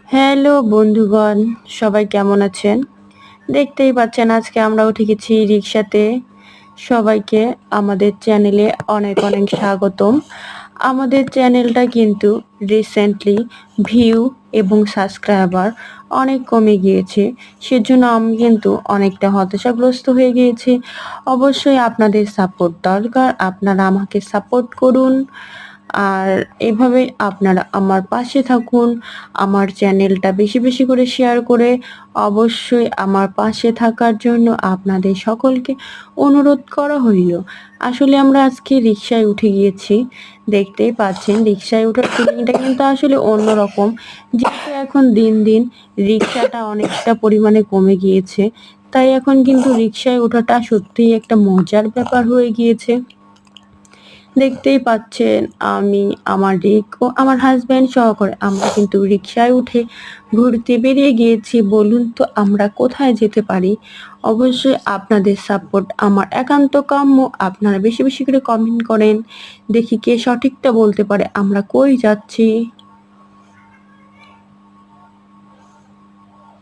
Hello বন্ধুগণ, সবাই কেমন আছেন? দেখতেই পাচ্ছেন আজকে আমরা উঠে গেছি রিক্সাতে। সবাইকে আমাদের চ্যানেলে অনেক অনেক স্বাগতম। আমাদের চ্যানেলটা কিন্তু রিসেন্টলি ভিউ এবং সাবস্ক্রাইবার অনেক কমে গিয়েছে। সেজন্য আমি কিন্তু অনেকটা হতাশাগ্রস্ত হয়ে গিয়েছি। অবশ্যই আপনাদের সাপোর্ট দরকার। আপনারা আমাকে সাপোর্ট করুন। আর এভাবে আপনারা আমার পাশে থাকুন। আমার চ্যানেলটা বেশি বেশি করে শেয়ার করে অবশ্যই আমার পাশে থাকার জন্য আপনাদের সকলকে অনুরোধ করা হইল। আসলে আমরা আজকে রিক্সায় উঠে গিয়েছি। দেখতেই পাচ্ছেন রিক্সায় ওঠার ফিলিংটা কিন্তু আসলে অন্যরকম। যেহেতু এখন দিন দিন রিক্সাটা অনেকটা পরিমাণে কমে গিয়েছে, তাই এখন কিন্তু রিক্সায় ওঠাটা সত্যিই একটা মজার ব্যাপার হয়ে গিয়েছে। দেখতেই পাচ্ছেন আমি, আমার রিক ও আমার হাজব্যান্ড সহকারে আমরা কিন্তু রিক্সায় উঠে ঘুরতে বেরিয়ে গিয়েছি। বলুন তো আমরা কোথায় যেতে পারি? অবশ্যই আপনাদের সাপোর্ট আমার একান্ত কাম্য। আপনারা বেশি বেশি করে কমেন্ট করেন, দেখি কে সঠিকটা বলতে পারে আমরা কই যাচ্ছি।